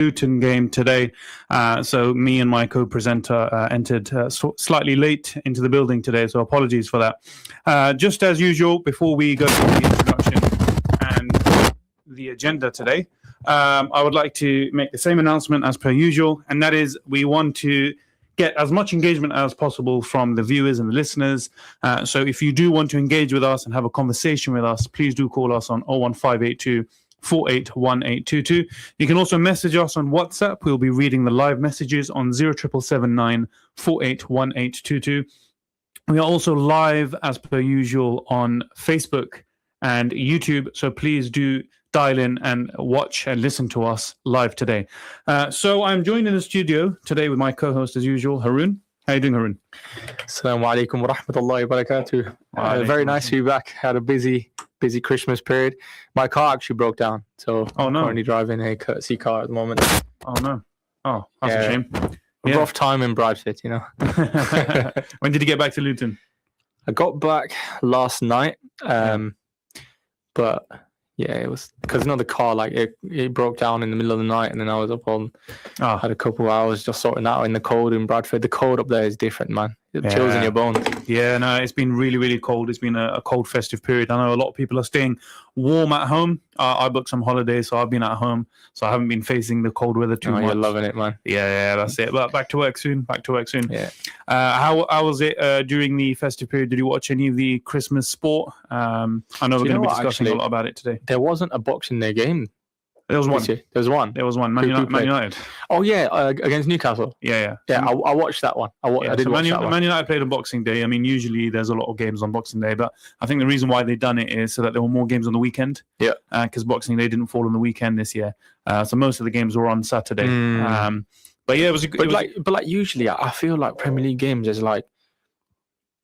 Luton game today. So me and my co-presenter entered slightly late into the building today, so apologies for that. Just as usual, before we go to the introduction and the agenda today, I would like to make the same announcement as per usual, and that is we want to get as much engagement as possible from the viewers and the listeners. So if you do want to engage with us and have a conversation with us, please do call us on 01582 481822. You can also message us on WhatsApp. We'll be reading the live messages on 07779 481822. We are also live as per usual on Facebook and YouTube, so please do dial in and watch and listen to us live today. So I'm joined in the studio today with my co-host as usual, Haroon. How are you doing, Haroon? Assalamu alaikum wa rahmatullahi wa barakatuh. Very nice to be back. Had a busy Christmas period. My car actually broke down, so I'm currently driving a courtesy car at the moment. Oh no! Oh, that's a shame. Rough time in Bradford, you know. When did you get back to Luton? I got back last night, but yeah, it was because the car it broke down in the middle of the night, and then I was up on. Had a couple of hours just sorting that out in the cold in Bradford. The cold up there is different, man. It chills in your bones. Yeah, no, it's been really, really cold. It's been a cold festive period. I know a lot of people are staying warm at home. I booked some holidays, so I've been at home. So I haven't been facing the cold weather too much. You're loving it, man. Yeah, that's it. But back to work soon. Yeah. How was it during the festive period? Did you watch any of the Christmas sport? I know we're going to be discussing a lot about it today. There wasn't a Boxing Day game. There was one. There was one. Man United. Oh yeah, against Newcastle. Yeah. I watched that one. I did watch that one. Man United played on Boxing Day. I mean, usually there's a lot of games on Boxing Day, but I think the reason why they've done it is so that there were more games on the weekend. Yeah. Because Boxing Day didn't fall on the weekend this year, so most of the games were on Saturday. But yeah, it was. But usually, I feel like Premier League games is like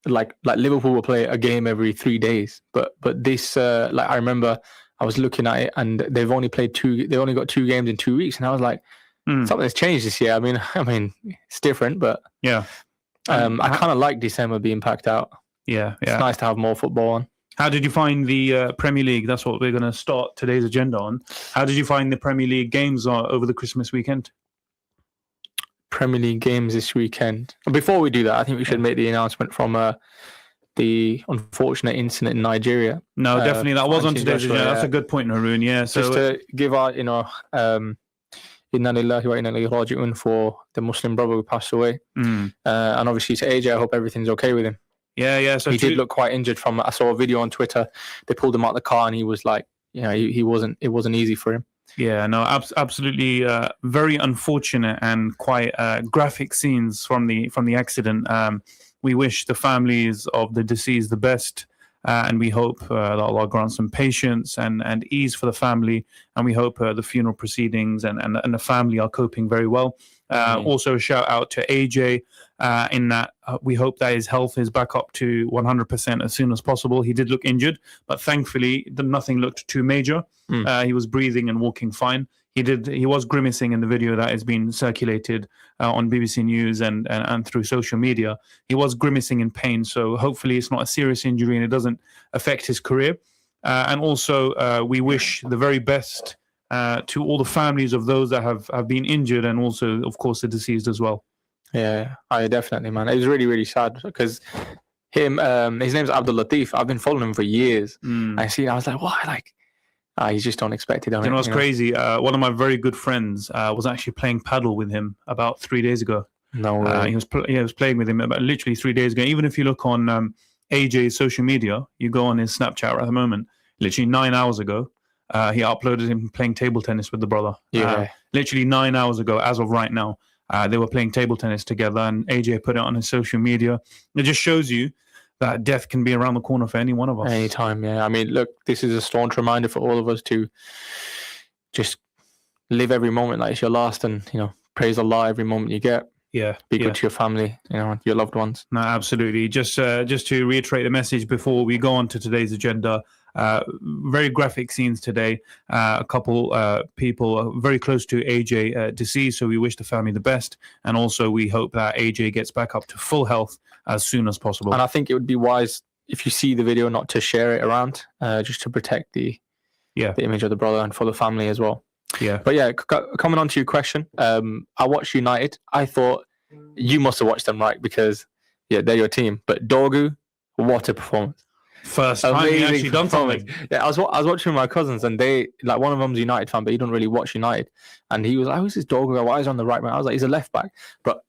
Liverpool will play a game every 3 days, but this I remember. I was looking at it, and they've only played two. They only got 2 games in 2 weeks, and I was like, something's changed this year. I mean, it's different, but yeah. I kind of like December being packed out. Yeah. It's nice to have more football on. How did you find the Premier League? That's what we're going to start today's agenda on. How did you find the Premier League games over the Christmas weekend? Premier League games this weekend. Before we do that, I think we should make the announcement from the unfortunate incident in Nigeria. No, definitely that was on today's agenda. That's a good point, Haroon. Yeah, so just to give out, inna lillahi wa inna ilayhi raji'un for the Muslim brother who passed away, and obviously to AJ, I hope everything's okay with him. Yeah. So he did look quite injured. I saw a video on Twitter. They pulled him out of the car, and he was like, he wasn't. It wasn't easy for him. Yeah, no, absolutely. Very unfortunate and quite graphic scenes from the accident. We wish the families of the deceased the best, and we hope that Allah grants some patience and ease for the family, and we hope the funeral proceedings and the family are coping very well. Also, a shout out to AJ in that we hope that his health is back up to 100% as soon as possible. He did look injured, but thankfully nothing looked too major. He was breathing and walking fine. He was grimacing in the video that has been circulated on BBC News and through social media. He was grimacing in pain, so hopefully it's not a serious injury and it doesn't affect his career. And also, we wish the very best to all the families of those that have been injured, and also, of course, the deceased as well. Yeah, I definitely, man. It was really, really sad because his name's Abdul Latif. I've been following him for years. I was like, why? He's just unexpected. You know what's crazy? One of my very good friends was actually playing paddle with him about 3 days ago. No way. He was playing with him about literally 3 days ago. Even if you look on AJ's social media, you go on his Snapchat at the moment, literally 9 hours ago, he uploaded him playing table tennis with the brother. Yeah. Literally 9 hours ago, as of right now, they were playing table tennis together, and AJ put it on his social media. It just shows you that death can be around the corner for any one of us. Anytime, yeah. I mean, look, this is a staunch reminder for all of us to just live every moment like it's your last, and praise Allah every moment you get. Yeah, be good to your family, your loved ones. No, absolutely. Just to reiterate the message before we go on to today's agenda. Very graphic scenes today. A couple people very close to AJ deceased, so we wish the family the best, and also we hope that AJ gets back up to full health as soon as possible. And I think it would be wise if you see the video not to share it around, just to protect the image of the brother and for the family as well. Yeah. But yeah, coming on to your question, I watched United. I thought you must have watched them, right? Because they're your team. But Dorgu, what a performance! First time he actually done something. Yeah, I was watching with my cousins, and they like one of them's a United fan, but he don't really watch United. And he was like, "Who's this Dorgu? Why is he on the right man?" I was like, "He's a left back." But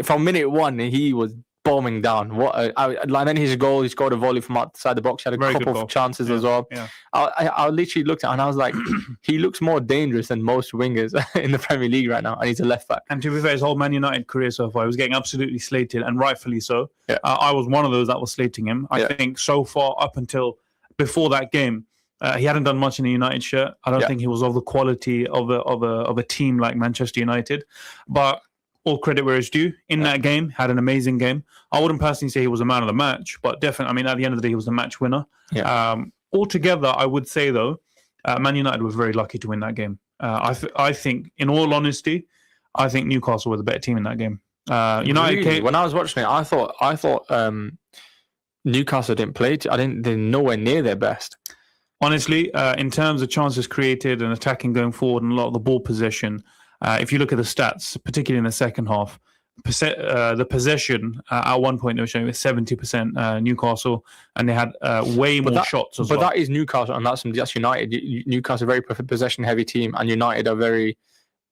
from minute one, he was bombing down. And then his goal, he scored a volley from outside the box. He had a couple of chances as well. Yeah. I literally looked at it and I was like, he looks more dangerous than most wingers in the Premier League right now, and he's a left back. And to be fair, his whole Man United career so far, he was getting absolutely slated, and rightfully so. Yeah. I was one of those that was slating him. I think so far up until before that game, he hadn't done much in a United shirt. I don't think he was of the quality of a team like Manchester United, but all credit where it's due. In that game, had an amazing game. I wouldn't personally say he was a man of the match, but definitely, I mean, at the end of the day, he was the match winner. Yeah. Altogether, I would say, though, Man United were very lucky to win that game. I think, in all honesty, I think Newcastle were the better team in that game. United when I was watching it, I thought Newcastle didn't play. They're nowhere near their best. Honestly, in terms of chances created and attacking going forward and a lot of the ball possession, if you look at the stats, particularly in the second half, the possession at one point they were showing 70% Newcastle, and they had way more shots as well. But that is Newcastle, and that's United. Newcastle are a very possession-heavy team, and United are very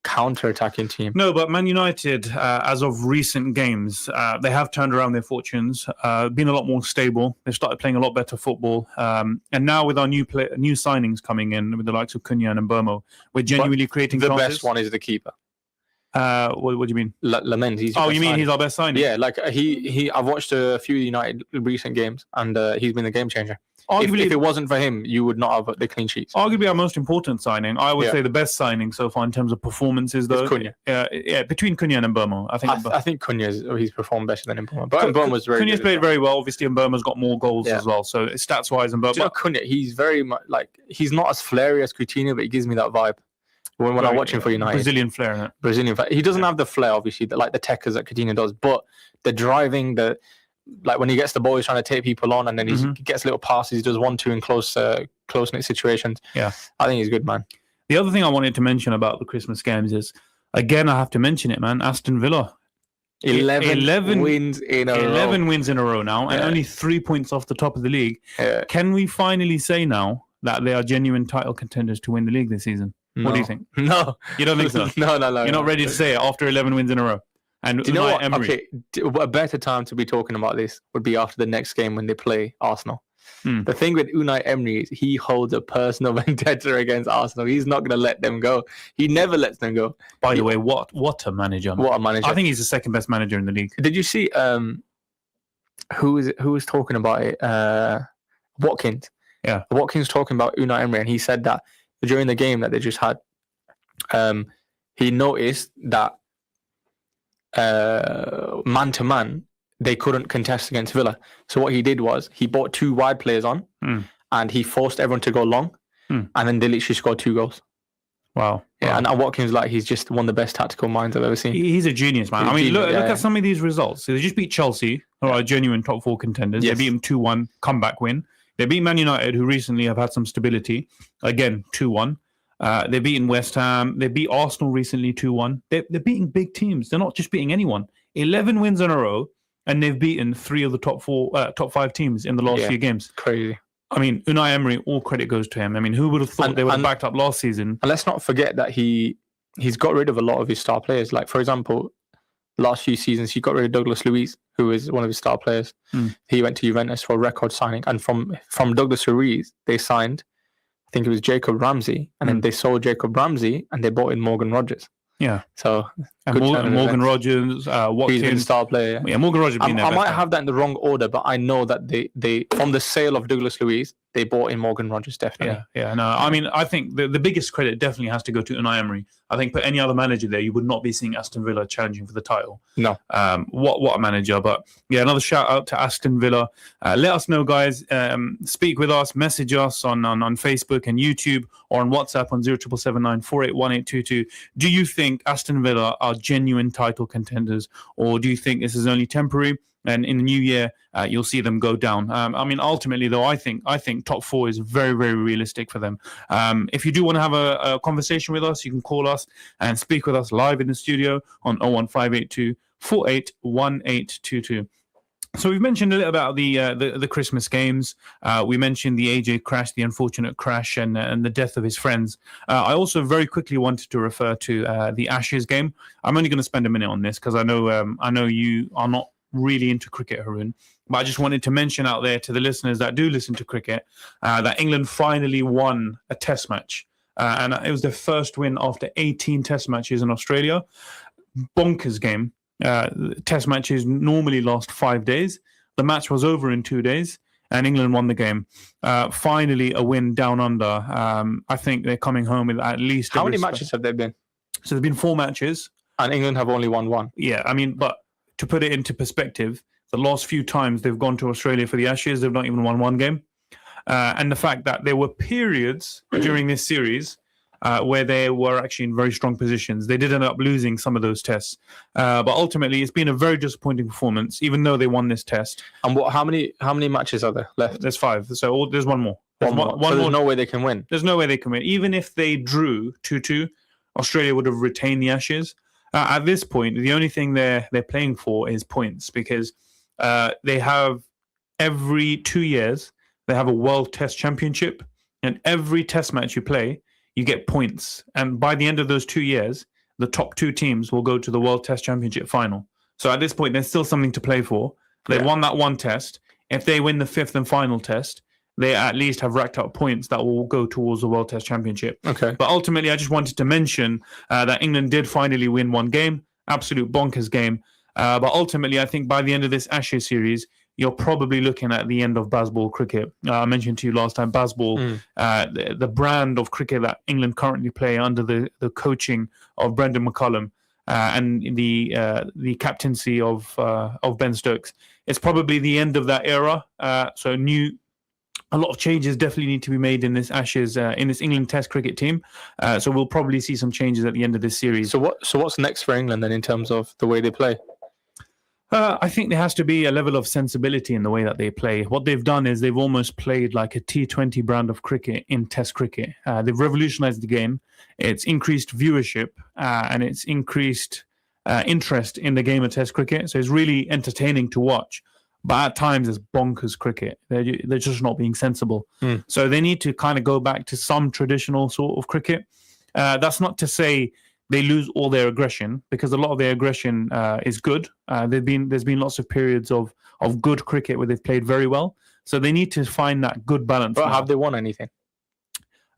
counter-attacking team. No, but Man United, as of recent games, they have turned around their fortunes, been a lot more stable. They've started playing a lot better football. And now with our new signings coming in, with the likes of Cunha and Mbeumo, we're genuinely creating chances. The best one is the keeper. What do you mean? Lamens. You mean he's our best signing? Yeah, like I've watched a few United recent games, and he's been the game changer. Arguably, if it wasn't for him, you would not have the clean sheets. Arguably our most important signing. I would say the best signing so far in terms of performances, though. It's Cunha. Between Cunha and Mbeumo. I think he's performed better than Mbeumo. But Mbeumo was very Cunha's good. Cunha's played very well. Obviously, Mbeumo's got more goals as well. So stats-wise, Mbeumo. Do you know Cunha, he's very much like, he's not as flary as Coutinho, but he gives me that vibe. When I watch him for United. Brazilian flair, isn't it? Brazilian flair. He doesn't have the flair, obviously, like the techers that Coutinho does, but the driving, like when he gets the ball, he's trying to take people on, and then he gets little passes. He does 1-2 in close-knit situations. Yeah. I think he's good, man. The other thing I wanted to mention about the Christmas games is, again, I have to mention it, man, Aston Villa. 11 wins in a row. 11 wins in a row now, and only 3 points off the top of the league. Yeah. Can we finally say now that they are genuine title contenders to win the league this season? No. What do you think? No. You don't think so? No. You're not ready to say it after 11 wins in a row? And do you know what? Emery. Okay, a better time to be talking about this would be after the next game when they play Arsenal. The thing with Unai Emery is he holds a personal vendetta against Arsenal. He's not going to let them go. He never lets them go. By the way, what a manager. What a manager. I think he's the second best manager in the league. Did you see who was talking about it? Watkins. Yeah. Watkins talking about Unai Emery, and he said that during the game that they just had, he noticed that man to man they couldn't contest against Villa. So what he did was he brought 2 wide players on, and he forced everyone to go long, and then they literally scored 2 goals. Wow. Yeah, and Watkins, like, he's just one of the best tactical minds I've ever seen. He's a genius, man. Look at some of these results. They just beat Chelsea, who are genuine top 4 contenders. Yes. They beat them 2-1, comeback win. They beat Man United, who recently have had some stability. Again, 2-1. They're beating West Ham. They beat Arsenal recently 2-1. They're beating big teams. They're not just beating anyone. 11 wins in a row, and they've beaten 3 of the top 5 teams in the last few games. Crazy. I mean, Unai Emery, all credit goes to him. I mean, who would have thought they would have backed up last season? And let's not forget that he's got rid of a lot of his star players. Like, for example, last few seasons, he got rid of Douglas Luiz, who is one of his star players. He went to Juventus for a record signing. And from Douglas Luiz, they signed, I think it was Jacob Ramsey. And then they sold Jacob Ramsey and they bought in Morgan Rogers. Yeah. So, Morgan Rogers, Watkins. He's been a star player. Yeah, Morgan Rogers been there. I might have that in the wrong order, but I know that they from the sale of Douglas Luiz, they bought in Morgan Rogers, definitely. Yeah. No, I mean, I think the biggest credit definitely has to go to Unai Emery. I think put any other manager there, you would not be seeing Aston Villa challenging for the title. No. What a manager. But yeah, another shout out to Aston Villa. Let us know, guys. Speak with us, message us on Facebook and YouTube, or on WhatsApp on 07779 481822. Do you think Aston Villa are genuine title contenders, or do you think this is only temporary? and in the new year, you'll see them go down. I mean, ultimately, though, I think top 4 is very, very realistic for them. If you do want to have a conversation with us, you can call us and speak with us live in the studio on 01582 481822. So we've mentioned a little about the Christmas games. We mentioned the AJ crash, the unfortunate crash, and the death of his friends. I also very quickly wanted to refer to the Ashes game. I'm only going to spend a minute on this because I know you are not really into cricket, Haroon. But I just wanted to mention out there to the listeners that do listen to cricket that England finally won a Test match, and it was their first win after 18 Test matches in Australia. Bonkers game. Test matches normally last 5 days. The match was over in 2 days, and England won the game. Finally, a win down under. I think they're coming home with at least. How many matches have there been? So there's been 4 matches, and England have only won 1. Yeah, I mean, but to put it into perspective, the last few times they've gone to Australia for the Ashes, they've not even won 1 game. And the fact that there were periods during this series where they were actually in very strong positions. They did end up losing some of those tests. But ultimately, it's been a very disappointing performance, even though they won this test. And how many matches are there left? There's 5. So there's one more. One more. So there's no way they can win? There's no way they can win. Even if they drew 2-2, Australia would have retained the Ashes. At this point, the only thing they're playing for is points, because they have every 2 years, they have a World Test Championship, and every test match you play, you get points. And by the end of those 2 years, the top 2 teams will go to the World Test Championship final. So at this point, there's still something to play for. They won that 1 test. If they win the 5th and final test, they at least have racked up points that will go towards the World Test Championship. Okay. But ultimately, I just wanted to mention that England did finally win 1 game. Absolute bonkers game. But ultimately, I think by the end of this Ashes series, you're probably looking at the end of Bazball cricket. I mentioned to you last time, Bazball, the brand of cricket that England currently play under the coaching of Brendan McCullum and the captaincy of Ben Stokes. It's probably the end of that era. So a lot of changes definitely need to be made in this Ashes, in this England Test cricket team. So we'll probably see some changes at the end of this series. So what's next for England then in terms of the way they play? I think there has to be a level of sensibility in the way that they play. What they've done is they've almost played like a T20 brand of cricket in Test cricket. They've revolutionized the game. It's increased viewership and it's increased interest in the game of Test cricket. So it's really entertaining to watch. But at times it's bonkers cricket. They're just not being sensible. So they need to kind of go back to some traditional sort of cricket. That's not to say they lose all their aggression, because a lot of their aggression is good. There's been lots of periods of good cricket where they've played very well. So they need to find that good balance. But have they won anything?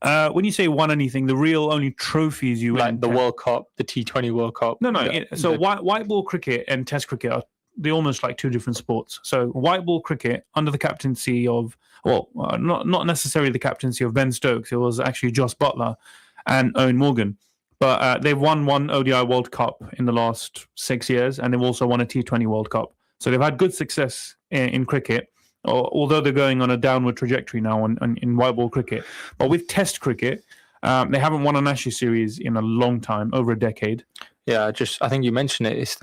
When you say won anything, the real only trophies you like win, the World Cup, the T20 World Cup. No. White ball cricket and Test cricket they're almost like 2 different sports. So white ball cricket under the captaincy of, not necessarily the captaincy of Ben Stokes. It was actually Joss Butler and Owen Morgan. But they've won 1 ODI World Cup in the last 6 years, and they've also won a T20 World Cup. So they've had good success in cricket, although they're going on a downward trajectory now in white ball cricket. But with Test cricket, they haven't won an Ashes series in a long time, over a decade. Yeah, I think you mentioned it. It's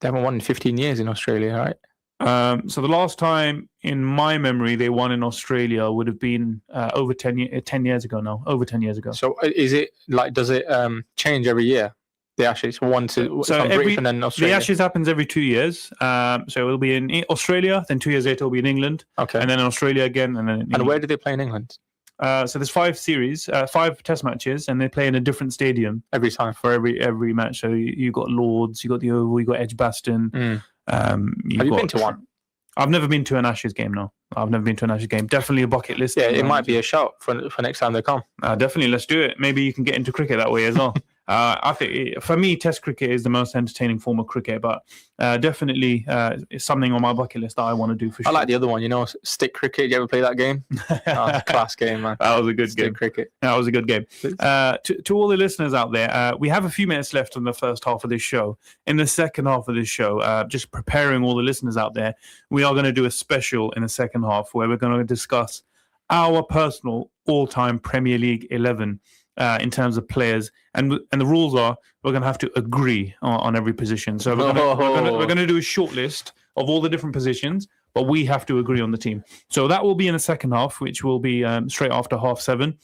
they haven't won in 15 years in Australia, right? So the last time in my memory they won in Australia would have been over 10 years ago now. Over 10 years ago. So is it like, does it change every year? The Ashes, British and then Australia? The Ashes happens every 2 years. So it'll be in Australia, then 2 years later it'll be in England. Okay. And then in Australia again. And where do they play in England? So there's 5 series, 5 test matches, and they play in a different stadium every time for every match. So you got Lords, you got the Oval, you got Edgbaston. Have you been to one? I've never been to an Ashes game. No, I've never been to an Ashes game. Definitely a bucket list. Yeah, it might be a shout for next time they come. Definitely, let's do it. Maybe you can get into cricket that way as well. I think for me, Test cricket is the most entertaining form of cricket, but definitely it's something on my bucket list that I want to do for sure. I like the other one, stick cricket. You ever play that game? Class game, man. That was a good game. Cricket. That was a good game. To all the listeners out there, we have a few minutes left in the first half of this show. In the second half of this show, just preparing all the listeners out there, we are going to do a special in the second half where we're going to discuss our personal all-time Premier League 11. In terms of players, and the rules are we're going to have to agree on every position. So we're going to do a short list of all the different positions, but we have to agree on the team. So that will be in the second half, which will be straight after 7:30.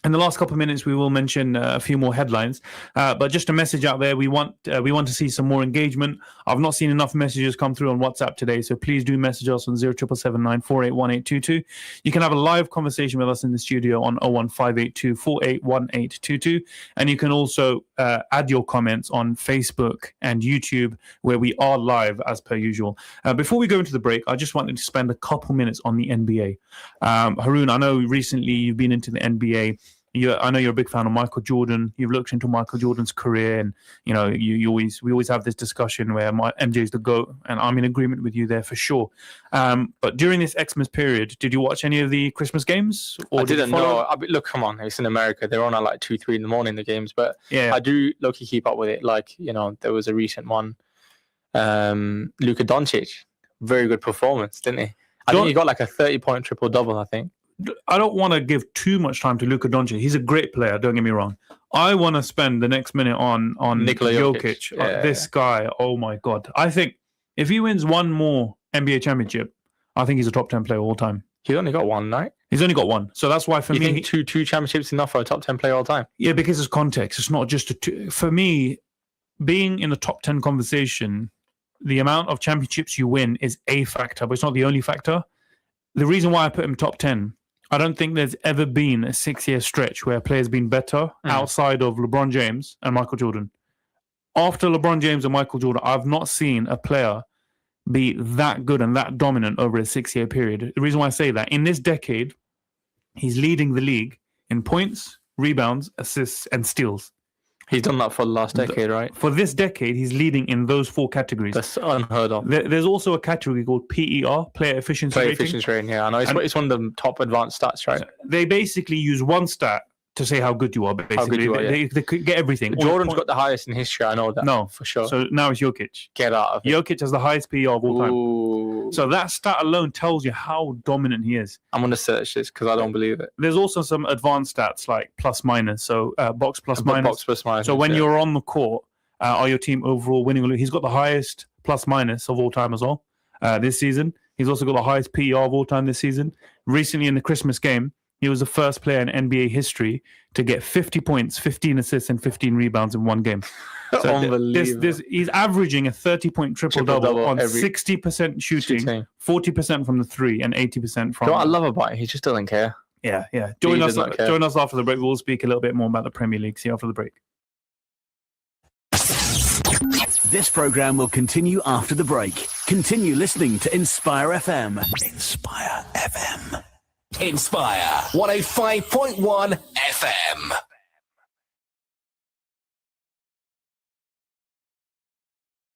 In the last couple of minutes, we will mention a few more headlines. But just a message out there, we want to see some more engagement. I've not seen enough messages come through on WhatsApp today, so please do message us on 07779481822. You can have a live conversation with us in the studio on 01582481822. And you can also add your comments on Facebook and YouTube, where we are live as per usual. Before we go into the break, I just wanted to spend a couple minutes on the NBA. Haroon, I know recently you've been into the NBA. I know you're a big fan of Michael Jordan. You've looked into Michael Jordan's career, and we always have this discussion where MJ's the GOAT, and I'm in agreement with you there for sure. But during this Xmas period, did you watch any of the Christmas games? I didn't know. Look, come on, it's in America. They're on at like 2-3 in the morning, the games. But yeah, I do low-key keep up with it. Like, there was a recent one. Luka Doncic, very good performance, didn't he? I think he got like a 30-point triple-double, I think. I don't want to give too much time to Luka Doncic. He's a great player, don't get me wrong. I want to spend the next minute on Nikola Jokic. This guy, oh my God. I think if he wins one more NBA championship, I think he's a top 10 player all time. He's only got one, right? He's only got one. So that's why for me... You think two championships enough for a top 10 player all time? Yeah, because it's context. It's not just for me, being in the top 10 conversation, the amount of championships you win is a factor, but it's not the only factor. The reason why I put him top 10, I don't think there's ever been a 6-year stretch where a player's been better outside of LeBron James and Michael Jordan. After LeBron James and Michael Jordan, I've not seen a player be that good and that dominant over a 6-year period. The reason why I say that, in this decade, he's leading the league in points, rebounds, assists, and steals. He's done that for the last decade, right? For this decade, he's leading in those 4 categories. That's unheard of. There's also a category called PER, Player Efficiency Rating. Player Efficiency Rating, yeah. I know. It's one of the top advanced stats, right? They basically use one stat to say how good you are, basically. How good you are, yeah. They get everything. Jordan's got the highest in history, I know that. No. For sure. So now it's Jokic. Get out of it. Jokic has the highest PER of all time. Ooh. So that stat alone tells you how dominant he is. I'm going to search this because I don't believe it. There's also some advanced stats like plus minus. So box plus minus. Box plus minus. So when you're on the court, are your team overall winning or losing? He's got the highest plus minus of all time as well this season. He's also got the highest PER of all time this season. Recently in the Christmas game, he was the first player in NBA history to get 50 points, 15 assists, and 15 rebounds in one game. So unbelievable. He's averaging a 30-point triple-double on 60% shooting, 40% from the three, and 80% from... You know what I love about him? He just doesn't care. Yeah. Join us after the break. We'll speak a little bit more about the Premier League. See you after the break. This program will continue after the break. Continue listening to Inspire FM. Inspire FM. Inspire 105.1 FM.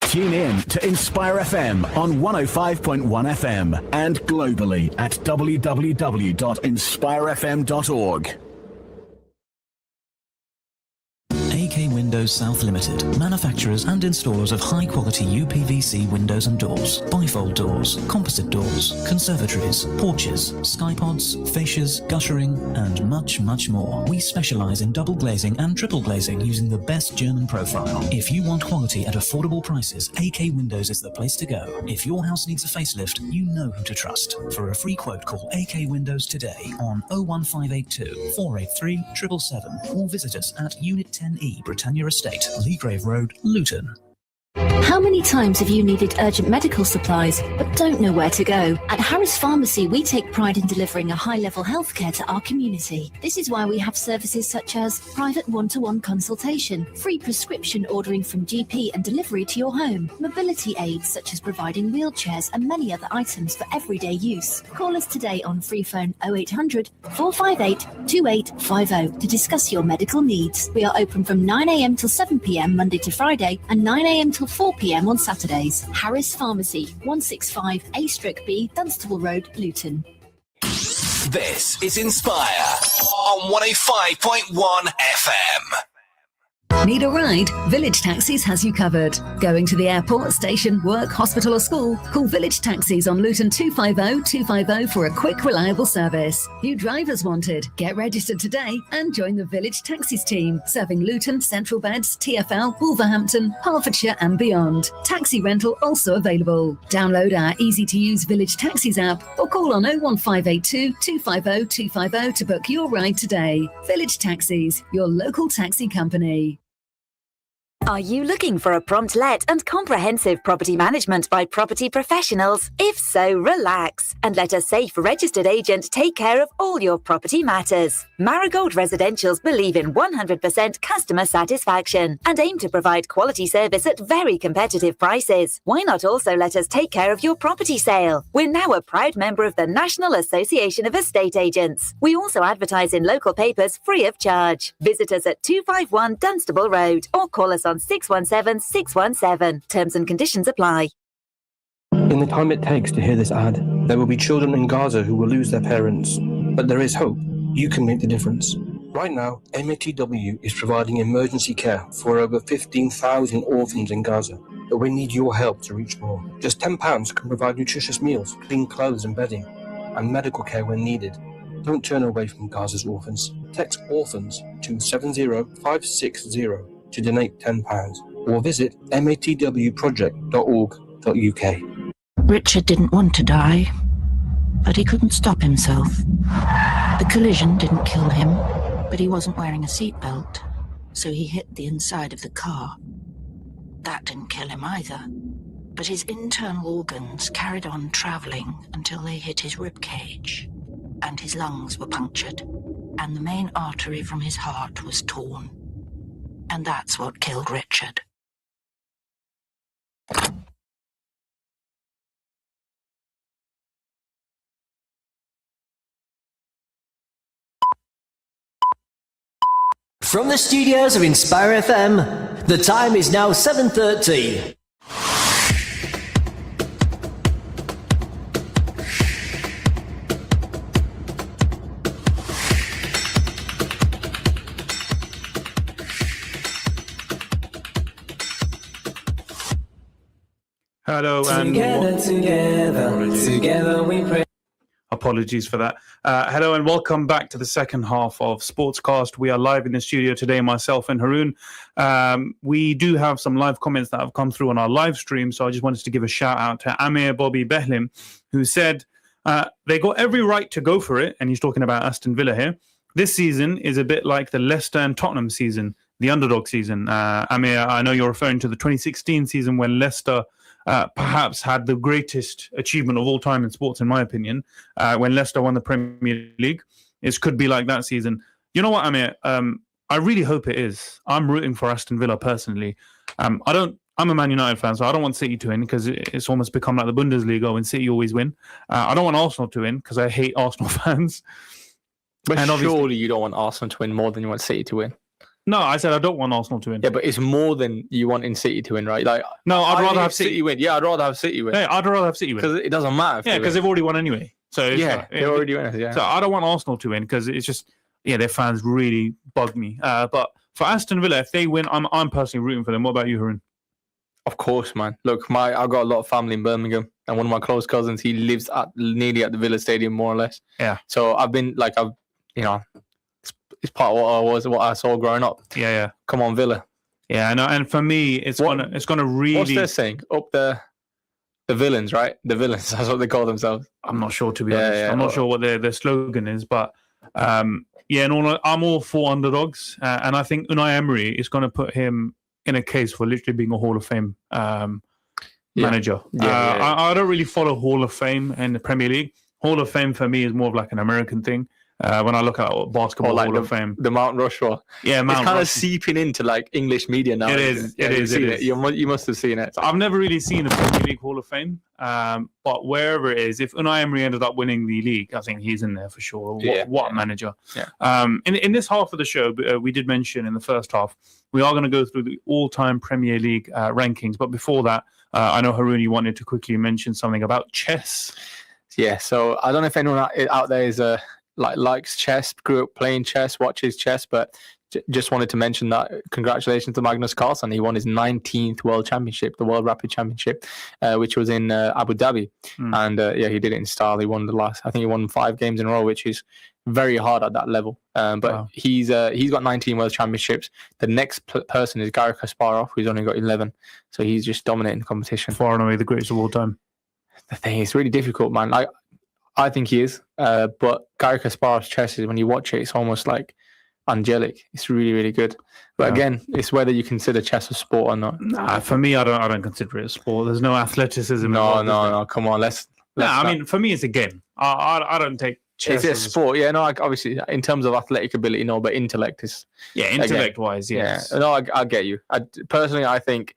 Tune in to Inspire FM on 105.1 FM and globally at www.inspirefm.org. AK Windows South Limited, manufacturers and installers of high-quality UPVC windows and doors, bifold doors, composite doors, conservatories, porches, skypods, fascias, guttering, and much, much more. We specialize in double glazing and triple glazing using the best German profile. If you want quality at affordable prices, AK Windows is the place to go. If your house needs a facelift, you know who to trust. For a free quote, call AK Windows today on 01582 483 777 or visit us at Unit 10E, Britannia Estate, Leagrave Road, Luton. How many times have you needed urgent medical supplies but don't know where to go? At Harris Pharmacy, we take pride in delivering a high-level healthcare to our community. This is why we have services such as private one-to-one consultation, free prescription ordering from GP and delivery to your home, mobility aids such as providing wheelchairs and many other items for everyday use. Call us today on free phone 0800 458 2850 to discuss your medical needs. We are open from 9 a.m. till 7 p.m. Monday to Friday and 9 a.m. till 4 p.m. on Saturdays. Harris Pharmacy, 165 A/B, Dunstable Road, Luton. This is Inspire on 105.1 FM. Need a ride? Village Taxis has you covered. Going to the airport, station, work, hospital or school? Call Village Taxis on Luton 250-250 for a quick, reliable service. New drivers wanted. Get registered today and join the Village Taxis team, serving Luton, Central Beds, TfL, Wolverhampton, Hertfordshire and beyond. Taxi rental also available. Download our easy-to-use Village Taxis app or call on 01582 250 250 to book your ride today. Village Taxis, your local taxi company. Are you looking for a prompt let and comprehensive property management by property professionals? If so, relax and let a safe registered agent take care of all your property matters. Marigold Residentials believe in 100% customer satisfaction and aim to provide quality service at very competitive prices. Why not also let us take care of your property sale? We're now a proud member of the National Association of Estate Agents. We also advertise in local papers free of charge. Visit us at 251 Dunstable Road or call us on 617 617. Terms and conditions apply. In the time it takes to hear this ad, there will be children in Gaza who will lose their parents. But there is hope. You can make the difference. Right now, MATW is providing emergency care for over 15,000 orphans in Gaza. But we need your help to reach more. Just £10 can provide nutritious meals, clean clothes and bedding, and medical care when needed. Don't turn away from Gaza's orphans. Text orphans to 70560 to donate £10 or visit matwproject.org.uk. Richard didn't want to die, but he couldn't stop himself. The collision didn't kill him, but he wasn't wearing a seatbelt, so he hit the inside of the car. That didn't kill him either, but his internal organs carried on travelling until they hit his rib cage, and his lungs were punctured, and the main artery from his heart was torn. And that's what killed Richard. From the studios of Inspire FM, the time is now 7:30. Hello and together we pray. Apologies for that. Hello and welcome back to the second half of Sportscast. We are live in the studio today, myself and Haroon. We do have some live comments that have come through on our live stream, so I just wanted to give a shout out to Amir Bobby Behlim, who said they got every right to go for it, and he's talking about Aston Villa here. This season is a bit like the Leicester and Tottenham season, the underdog season. Amir, I know you're referring to the 2016 season when Leicester perhaps had the greatest achievement of all time in sports, in my opinion, when Leicester won the Premier League. It could be like that season. You know what, Amir? I really hope it is. I'm rooting for Aston Villa personally. I'm a Man United fan, so I don't want City to win because it's almost become like the Bundesliga when City always win. I don't want Arsenal to win because I hate Arsenal fans. But surely you don't want Arsenal to win more than you want City to win. No, I said I don't want Arsenal to win. Yeah, but it's more than you want in City to win, right? Like, no, I'd rather have City win. Yeah, I'd rather have City win. Yeah, I'd rather have City win because it doesn't matter. Yeah, because they've already won anyway. So they already won. Yeah. So I don't want Arsenal to win because it's just their fans really bug me. But for Aston Villa, if they win, I'm personally rooting for them. What about you, Haroon? Of course, man. Look, I've got a lot of family in Birmingham, and one of my close cousins, he lives nearly at the Villa Stadium, more or less. Yeah. So it's part of what I saw growing up. Yeah. Come on, Villa. Yeah, and for me, it's gonna really. What's their saying? Up the villains, right? The villains. That's what they call themselves. I'm not sure, to be honest. I'm not sure what their slogan is, but I'm all for underdogs, and I think Unai Emery is going to put him in a case for literally being a Hall of Fame manager. I don't really follow Hall of Fame in the Premier League. Hall of Fame for me is more of like an American thing. When I look at basketball Hall of Fame, the Mount Rushmore, it's kind of seeping into like English media now. It is. You must have seen it. So I've never really seen a Premier League Hall of Fame, but wherever it is, if Unai Emery ended up winning the league, I think he's in there for sure. What a manager! Yeah. In this half of the show, we did mention in the first half we are going to go through the all-time Premier League rankings. But before that, I know Haroon, you wanted to quickly mention something about chess. Yeah. So I don't know if anyone out there is likes chess, grew up playing chess, watches chess, but just wanted to mention that congratulations to Magnus Carlsen. He won his 19th World Championship, the World Rapid Championship, which was in Abu Dhabi. And he did it in style. He won I think he won 5 games in a row, which is very hard at that level. But wow. He's got 19 World Championships. The next person is Garry Kasparov, who's only got 11. So he's just dominating the competition. Far and away the greatest of all time. The thing is, really difficult, man. I think he is. But Garry Kasparov's chess is, when you watch it, it's almost like angelic. It's really, really good. But again, it's whether you consider chess a sport or not. Nah, for me, I don't consider it a sport. There's no athleticism. No. Come on, I mean, for me, it's a game. I don't take chess. It's a sport. Yeah, no. Obviously, in terms of athletic ability, no. But intellect is. Yeah, intellect-wise, yes. Yeah. No, I get you. Personally, I think.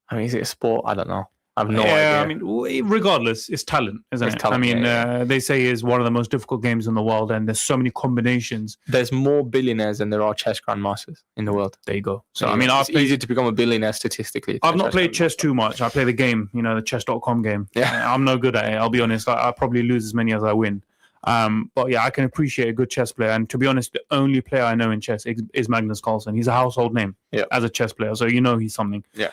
I mean, is it a sport? I don't know. I have no idea. Yeah, I mean, regardless, it's talent, isn't it? Talent, I mean, they say it's one of the most difficult games in the world, and there's so many combinations. There's more billionaires than there are chess grandmasters in the world. There you go. So, I mean, it's easy to become a billionaire statistically. I've not played chess too much. I play the game, the chess.com game. Yeah. I'm no good at it. I'll be honest. I probably lose as many as I win. But yeah, I can appreciate a good chess player. And to be honest, the only player I know in chess is Magnus Carlsen. He's a household name as a chess player. So he's something. Yeah.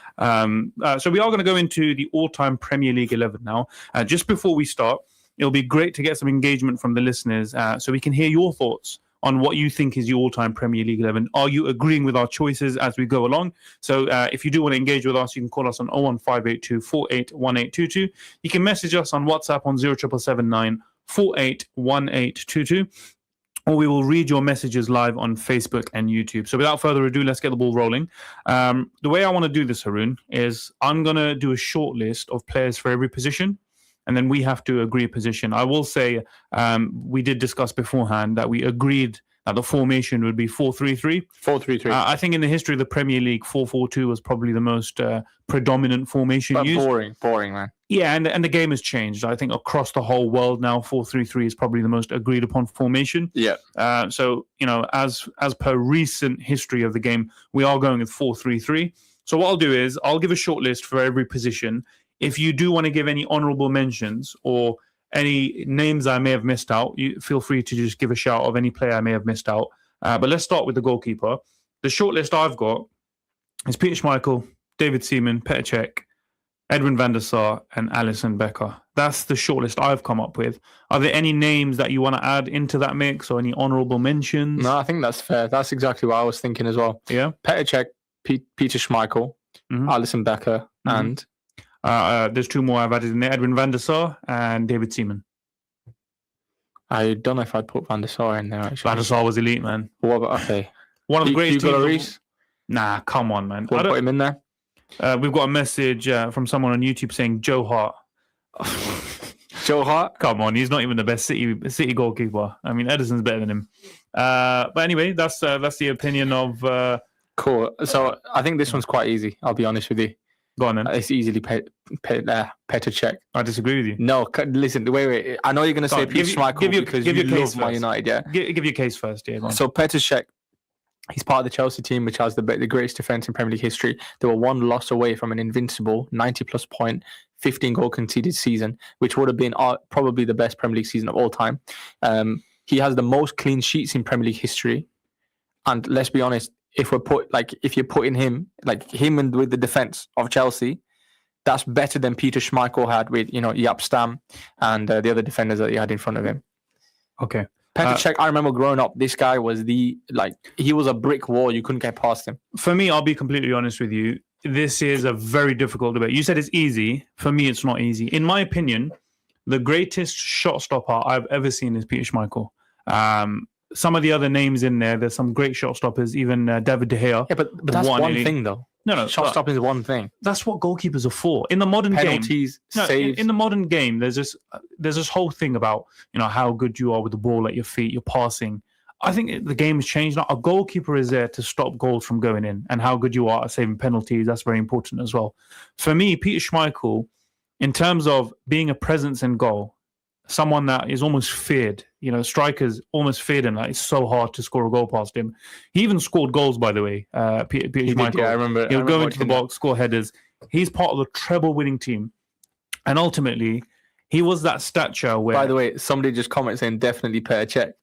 So we are going to go into the all-time Premier League 11 now. Just before we start, it'll be great to get some engagement from the listeners so we can hear your thoughts on what you think is your all-time Premier League 11. Are you agreeing with our choices as we go along? So if you do want to engage with us, you can call us on 01582 481822. You can message us on WhatsApp on 07779 481822, or we will read your messages live on Facebook and YouTube. So without further ado, let's get the ball rolling. The way I want to do this, Haroon, is I'm going to do a short list of players for every position, and then we have to agree a position. I will say we did discuss beforehand that we agreed that the formation would be 4-3-3. 4-3-3. I think in the history of the Premier League, 4-4-2 was probably the most predominant formation used. Boring, man. Yeah, and the game has changed. I think across the whole world now, 4-3-3 is probably the most agreed upon formation. Yeah. So, as per recent history of the game, we are going with 4-3-3. So what I'll do is I'll give a short list for every position. If you do want to give any honourable mentions or any names I may have missed out, you feel free to just give a shout of any player I may have missed out. But let's start with the goalkeeper. The short list I've got is Peter Schmeichel, David Seaman, Petr Cech, Edwin van der Sar, and Alisson Becker. That's the short list I've come up with. Are there any names that you want to add into that mix or any honourable mentions? No, I think that's fair. That's exactly what I was thinking as well. Yeah. Petr Cech, Peter Schmeichel, Alisson Becker, and... there's 2 more I've added in there, Edwin van der Sar and David Seaman. I don't know if I'd put van der Sar in there, actually. Van der Sar was elite, man. What about, okay. One of the greatest Hugo Lloris? Nah, come on, man. Put him in there? We've got a message from someone on YouTube saying Joe Hart. Joe Hart? Come on, he's not even the best City goalkeeper. I mean, Ederson's better than him. But anyway, that's the opinion of... Cool. So I think this one's quite easy, I'll be honest with you. Go on then. It's easily Petr Cech. I disagree with you. No, listen, wait. I know you're going to say Peter Schmeichel because you love Man United, yeah? Give your case first, yeah. So Petr Cech, he's part of the Chelsea team, which has the greatest defence in Premier League history. They were 1 loss away from an invincible 90-plus point, 15-goal conceded season, which would have been probably the best Premier League season of all time. He has the most clean sheets in Premier League history. And let's be honest, if you're putting him and with the defense of Chelsea, that's better than Peter Schmeichel had with Jaap Stam and the other defenders that he had in front of him. Okay, Petr Cech, I remember growing up, this guy was he was a brick wall. You couldn't get past him. For me, I'll be completely honest with you. This is a very difficult debate. You said it's easy. For me, it's not easy. In my opinion, the greatest shot stopper I've ever seen is Peter Schmeichel. Some of the other names in there's some great shot stoppers, even David De Gea. Yeah, but that's one thing, though. No, shot stopping is one thing. That's what goalkeepers are for. In the modern penalties, game, saves. In the modern game, there's this whole thing about how good you are with the ball at your feet, your passing. I think the game has changed now. A goalkeeper is there to stop goals from going in, and how good you are at saving penalties, that's very important as well. For me, Peter Schmeichel, in terms of being a presence in goal, someone that is almost feared. Strikers almost feared him. It's so hard to score a goal past him. He even scored goals, by the way. Peter Schmeichel. Yeah, I remember. He'll go into the box, score headers. He's part of the treble-winning team, and ultimately, he was that stature where. By the way, somebody just commented saying definitely Petr Cech.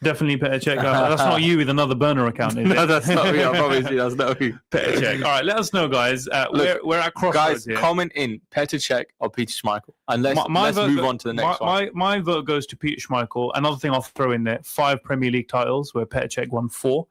Definitely Petr Cech. That's not you with another burner account, is it? No, that's not me. I promise you, that's not me. Petr Cech. All right, let us know, guys. We're at crossroads guys, here. comment in Petr Cech or Peter Schmeichel. And let's move on to the next one. My vote goes to Peter Schmeichel. Another thing I'll throw in there, 5 Premier League titles where Petr Cech won 4.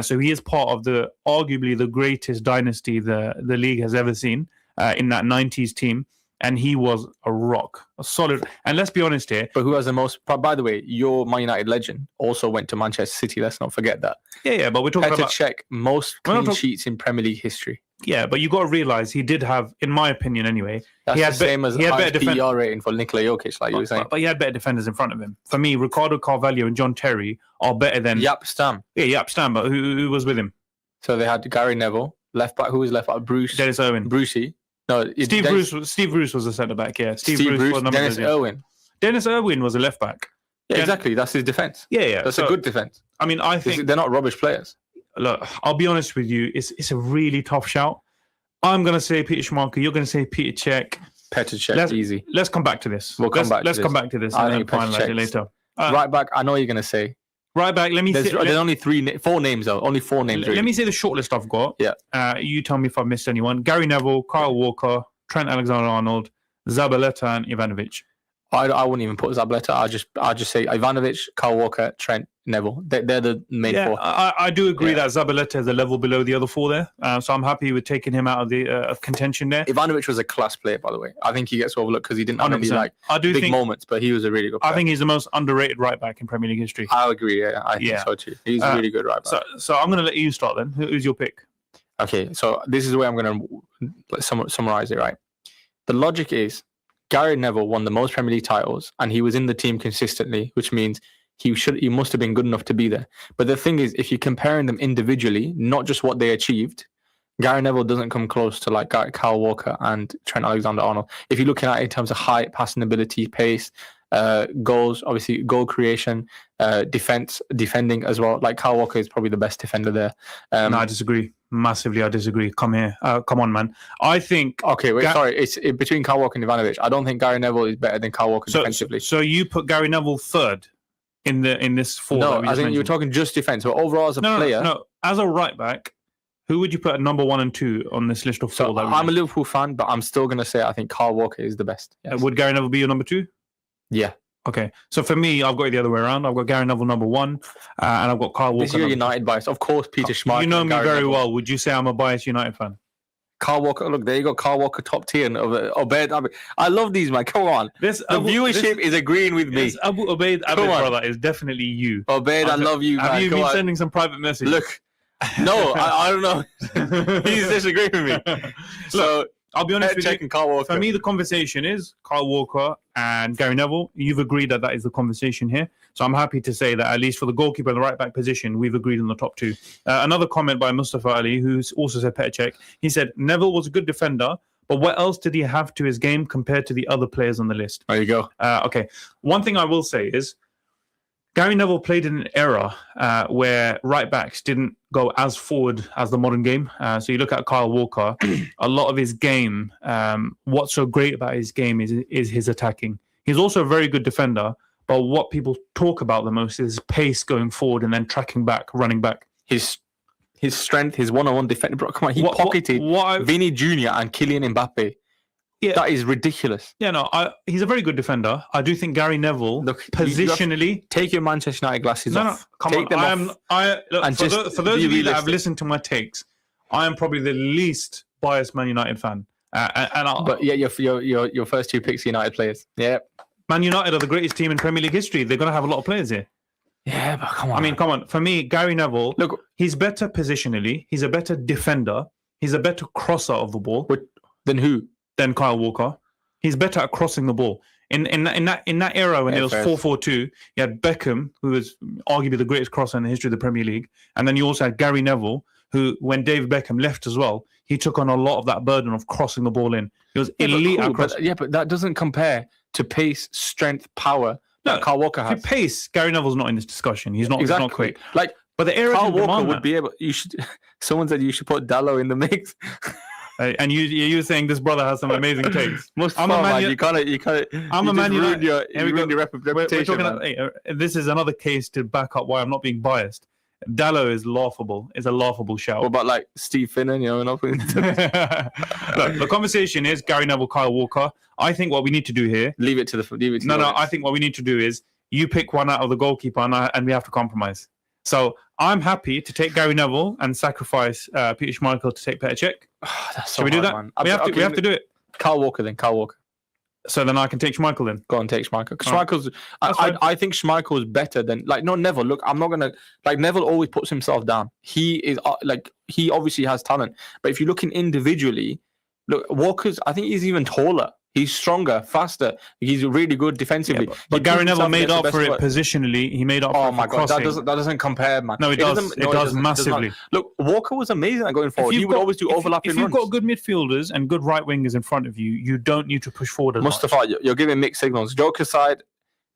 So he is part of arguably the greatest dynasty the league has ever seen in that 90s team. And he was a rock, a solid. And let's be honest here. But who has the most? By the way, your Man United legend also went to Manchester City. Let's not forget that. Yeah. But we're talking about Petr Cech, most clean sheets in Premier League history. Yeah, but you got to realize he did have, in my opinion, anyway. That's he had the same as better PER rating for Nikola Jokic, like you were saying. But he had better defenders in front of him. For me, Ricardo Carvalho and John Terry are better than Jaap Stam. Yeah, Jaap Stam. But who was with him? So they had Gary Neville, left back. Who was left back? Bruce. Dennis Irwin. Brucey. No, Steve Bruce was a centre back. Yeah, Steve Bruce. Dennis Irwin. Dennis Irwin was a left back. Yeah, exactly. That's his defense. Yeah. That's a good defense. I mean, I think they're not rubbish players. Look, I'll be honest with you. It's a really tough shout. I'm going to say Peter Schmeichel. You're going to say Petr Cech. Petr Cech, easy. Let's come back to this. Let's come back to this I and then think Petr finalize it later. Right back, I know what you're going to say. Right back, let me There's only 4 names, though. Only 4 names. Let me say the shortlist I've got. Yeah. You tell me if I've missed anyone. Gary Neville, Kyle Walker, Trent Alexander-Arnold, Zabaleta, and Ivanovic. I wouldn't even put Zabaleta. I'll just say Ivanovic, Kyle Walker, Trent, Neville. They're the main 4. I do agree that Zabaleta is a level below the other 4 there. So I'm happy with taking him out of the of contention there. Ivanovic was a class player, by the way. I think he gets overlooked because he didn't have any big moments, but he was a really good player. I think he's the most underrated right back in Premier League history. I agree. Yeah, I think so too. He's a really good right back. So I'm going to let you start then. Who's your pick? Okay, so this is where I'm going to summarize it, right? The logic is Gary Neville won the most Premier League titles and he was in the team consistently, which means he must have been good enough to be there. But the thing is, if you're comparing them individually, not just what they achieved, Gary Neville doesn't come close to like Kyle Walker and Trent Alexander-Arnold. If you're looking at it in terms of height, passing ability, pace, goals, obviously goal creation, defending as well. Like Kyle Walker is probably the best defender there. No, I disagree. Massively, I disagree. Come here. Come on, man. I think... Okay, wait, sorry. It's between Kyle Walker and Ivanovic. I don't think Gary Neville is better than Kyle Walker defensively. So you put Gary Neville third in this 4? No, I think you're talking just defense. But overall as a player... No, as a right back, who would you put at number 1 and 2 on this list of 4? So I'm a Liverpool fan, but I'm still going to say I think Kyle Walker is the best. Yes. Would Gary Neville be your number 2? Yeah. Okay, so for me, I've got it the other way around. I've got Gary Neville number 1, and I've got Kyle Walker. This is your United bias, of course. Peter Schmeichel. You know me very well. Would you say I'm a biased United fan? Kyle Walker, look, there you go. Kyle Walker top tier. I love these, man. Come on. The viewership is agreeing with me. Abu Obaid, brother, is definitely you. Obaid, I love you, man. Have you been sending some private messages? Look, no, I don't know. He's disagreeing with me. So I'll be honest with you. Kyle Walker. For me, the conversation is Kyle Walker and Gary Neville. You've agreed that is the conversation here. So I'm happy to say that at least for the goalkeeper and the right back position, we've agreed on the top 2. Another comment by Mustafa Ali, who's also said Petr Cech. He said, Neville was a good defender, but what else did he have to his game compared to the other players on the list? There you go. Okay. One thing I will say is Gary Neville played in an era where right backs didn't go as forward as the modern game. So you look at Kyle Walker, a lot of his game, what's so great about his game is his attacking. He's also a very good defender, but what people talk about the most is pace going forward and then tracking back, running back. His strength, his one-on-one defender. Bro, come on, he pocketed Vinny Jr. and Kylian Mbappe. Yeah, that is ridiculous. Yeah, no, he's a very good defender. I do think Gary Neville, positionally... Take your Manchester United glasses off. No, come take on. Them off. For those of you that have listened to my takes, I am probably the least biased Man United fan. But yeah, your first 2 picks are United players. Yeah. Man United are the greatest team in Premier League history. They're going to have a lot of players here. Yeah, but come on. I mean, come on. For me, Gary Neville, look, he's better positionally. He's a better defender. He's a better crosser of the ball. Than who? Than Kyle Walker. He's better at crossing the ball. In that era when it was 4-4-2, you had Beckham, who was arguably the greatest crosser in the history of the Premier League, and then you also had Gary Neville, who, when David Beckham left as well, he took on a lot of that burden of crossing the ball in. He was elite at crossing. But that doesn't compare to pace, strength, power that Kyle Walker has. For pace, Gary Neville's not in this discussion. He's not. Exactly. He's not quick. Like, but the era Kyle Walker would be able. Someone said you should put Dallo in the mix. And you're saying this brother has some amazing takes. I'm a man. You can't. I'm a man. You ruined your reputation. This is another case to back up why I'm not being biased. Dallo is laughable. It's a laughable shout. What about like Steve Finnan? Look, the conversation is Gary Neville, Kyle Walker. I think what we need to do here. Leave it to the. No. I think what we need to do is you pick one out of the goalkeeper, and we have to compromise. So I'm happy to take Gary Neville and sacrifice Peter Schmeichel to take Petr Cech. Should we do that? Man. We have to do it. Kyle Walker then. Kyle Walker. So then I can take Schmeichel then. Go on, take Schmeichel. Schmeichel's. I think Schmeichel is better than Neville. Look, I'm not gonna Neville always puts himself down. He is he obviously has talent, but if you're looking individually, look, Walker's. I think he's even taller. He's stronger, faster. He's really good defensively. Yeah, but Gary Neville made up for it positionally. He made up for it. Oh my God, that doesn't compare, man. No, it does. It does massively. Look, Walker was amazing at going forward. He would always do overlapping runs. If you've got good midfielders and good right wingers in front of you, you don't need to push forward as Mustafa, much. You're giving mixed signals. Joker's side,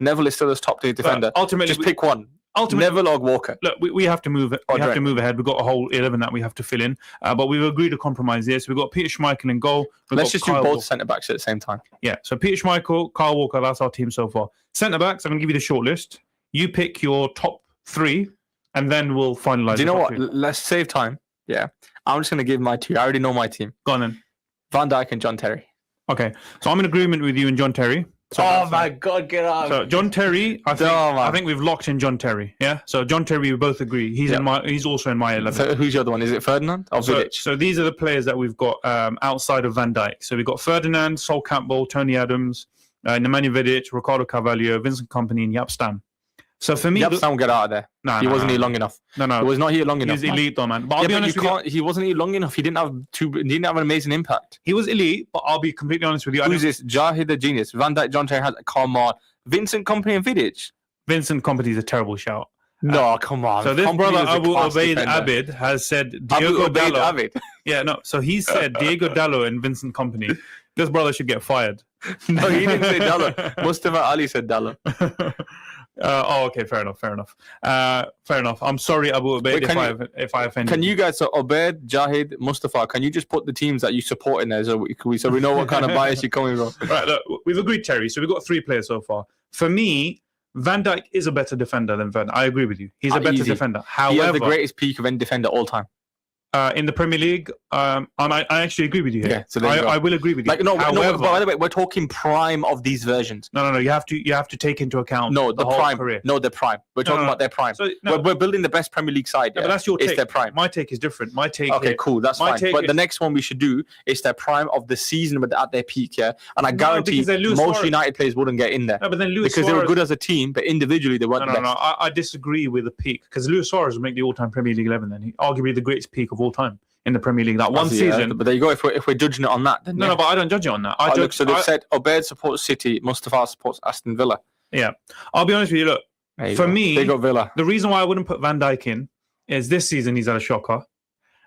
Neville is still his top tier defender. But ultimately, just pick one. Neville or Walker. Look, we have to move. We have to move ahead. We've got a whole 11 that we have to fill in, but we've agreed to compromise this. We've got Peter Schmeichel in goal. Let's just do both centre backs at the same time. Yeah. So Peter Schmeichel, Kyle Walker. That's our team so far. Centre backs. I'm going to give you the short list. You pick your top 3, and then we'll finalise. Do you know what? Let's save time. Yeah. I'm just going to give my 2. I already know my team. Go on then. Van Dijk and John Terry. Okay. So I'm in agreement with you and John Terry. So my God, get out! So John Terry, I think we've locked in John Terry. Yeah. So John Terry, we both agree. He's also in my 11. So who's the other one? Is it Ferdinand or Vidic? So these are the players that we've got outside of Van Dijk. So we've got Ferdinand, Sol Campbell, Tony Adams, Nemanja Vidic, Ricardo Carvalho, Vincent Kompany, and Jaap Stam. So for me, Jaap Stam get out of there. He wasn't here long enough. No, he was not here long enough. He was elite though, man. But I'll be honest with you, he wasn't here long enough. He didn't have an amazing impact. He was elite, but I'll be completely honest with you. Who's this? Jahid the genius. Van Dijk, John Terry has come on. Vincent Kompany and Vidic. Vincent Kompany is a terrible shout. No, come on. So this brother Abu Obaid Abid has said Diego Dallo. Yeah, no. So he said Diego Dallo and Vincent Kompany. This brother should get fired. No, he didn't say Dallo. Mustafa Ali said Dallo. Okay, fair enough. I'm sorry, Abu Obaid, if I offended. Can you guys, so Obaid, Jahid, Mustafa, can you just put the teams that you support in there so we know what kind of bias you're coming from? Right, look, we've agreed, Terry. So we've got 3 players so far. For me, Van Dijk is a better defender than Ferdinand. I agree with you. He's a better defender. However, he has the greatest peak of any defender all time. In the Premier League, and I actually agree with you here. Yeah, so I will agree with you. However, by the way, we're talking prime of these versions. No. You have to take into account the whole prime. career. No, the prime. We're talking about their prime. So, we're building the best Premier League side. Yeah, but that's your take. It's their prime. My take is different. My take. Okay, cool. That's fine. But the next one we should do is their prime of the season, but at their peak. Yeah, and I guarantee most United players wouldn't get in there. No, but then because they were good as a team, but individually they weren't. No. I disagree with the peak because Luis Suarez would make the all-time Premier League 11. Then arguably the greatest peak of all time in the Premier League that one season. But there you go. If we're judging it on that, then no, but I don't judge it on that. So they've said Obaid supports City, Mustafa supports Aston Villa. Yeah, I'll be honest with you. Look, for me, they got Villa. The reason why I wouldn't put Van Dijk in is this season he's had a shocker.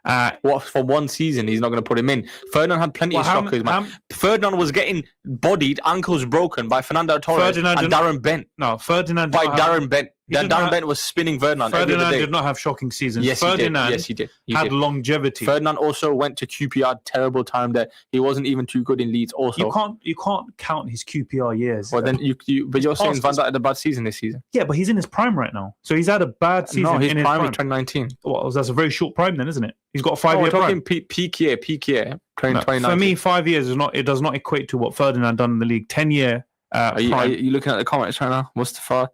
For one season, he's not going to put him in. Ferdinand had plenty of shockers, man. Ferdinand was getting bodied, ankles broken by Fernando Torres and Darren Bent. No, Ferdinand by Darren Bent. Darren Bent was spinning Ferdinand. Ferdinand did not have shocking seasons. Yes, Ferdinand he did. Had longevity. Ferdinand also went to QPR. Terrible time there. He wasn't even too good in Leeds. Also, you can't count his QPR years. Well, then but you're saying Van Dijk had a bad season this season. Yeah, but he's in his prime right now. So he's had a bad season. No, his prime is 2019. Well, that's a very short prime then, isn't it? He's got a 5-year prime. We're talking peak year. 2019. For me, 5 years does not equate to what Ferdinand done in the league. 10-year. Are you looking at the comments right now, Mustafa?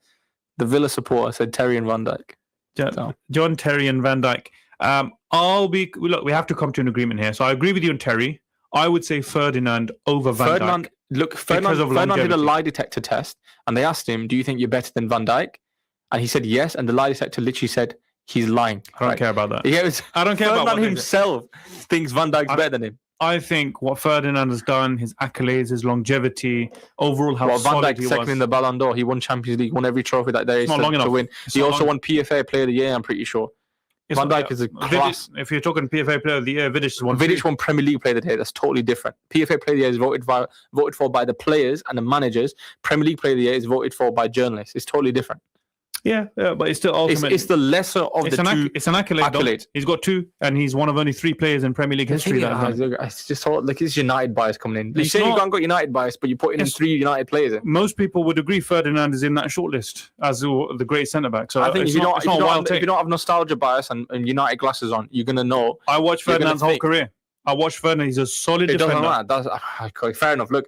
The Villa supporter said Terry and Van Dijk. John Terry and Van Dijk. We have to come to an agreement here. So I agree with you on Terry. I would say Ferdinand over Van Dijk. Ferdinand did a lie detector test, and they asked him, "Do you think you're better than Van Dijk?" And he said yes, and the lie detector literally said he's lying. I don't care about that. Yeah, I don't care about Ferdinand himself thinks Van Dijk's better than him. I think what Ferdinand has done, his accolades, his longevity, overall how solid he was. Van Dijk second in the Ballon d'Or. He won Champions League, won every trophy that there is to win. He also won PFA Player of the Year, I'm pretty sure. Van Dijk is a class. If you're talking PFA Player of the Year, Vidic won Premier League Player of the Year. That's totally different. PFA Player of the Year is voted for by the players and the managers. Premier League Player of the Year is voted for by journalists. It's totally different. Yeah, but it's still ultimately... It's the lesser of the two. It's an accolade. He's got 2, and he's one of only 3 players in Premier League history that has done it. It's just sort of like it's United bias coming in. You say you haven't got United bias, but you put in 3 United players in. Most people would agree Ferdinand is in that shortlist as the great centre-back. So I think if you don't have nostalgia bias and United glasses on, you're going to know. I watched Ferdinand's whole career. I watched Ferdinand. He's a solid defender. It doesn't matter. Fair enough. Look,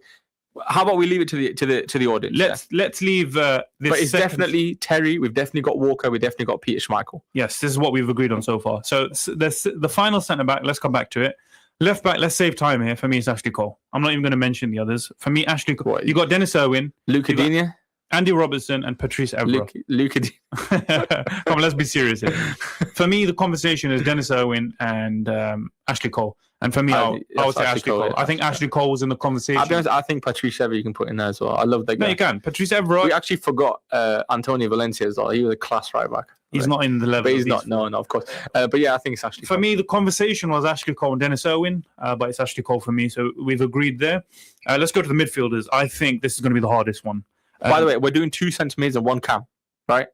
how about we leave it to the audience? Let's leave this. But it's definitely Terry. We've definitely got Walker. We've definitely got Peter Schmeichel. Yes, this is what we've agreed on so far. So the final centre back. Let's come back to it. Left back. Let's save time here. For me, it's Ashley Cole. I'm not even going to mention the others. For me, Ashley Cole. You got Dennis Irwin, Luca Digne, Andy Robertson, and Patrice Evra. Luca Digne. Come on, let's be serious here. For me, the conversation is Dennis Irwin and Ashley Cole. And for me, I would say Ashley Cole. I think Ashley Cole was in the conversation. I'll be honest, I think Patrice Evra you can put in there as well. I love that guy. No, you can. Patrice Evra. We actually forgot Antonio Valencia as well. He was a class right back. He's not in the level. But he's not. No, of course. But yeah, I think it's Ashley Cole. For me, the conversation was Ashley Cole and Dennis Irwin, but it's Ashley Cole for me. So we've agreed there. Let's go to the midfielders. I think this is going to be the hardest one. By the way, we're doing 2 centre mids and 1 cam, right?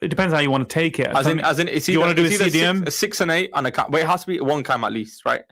It depends how you want to take it. As in, it's either, you want to do a CDM? A 6 and 8 and a cam. But it has to be 1 cam at least, right?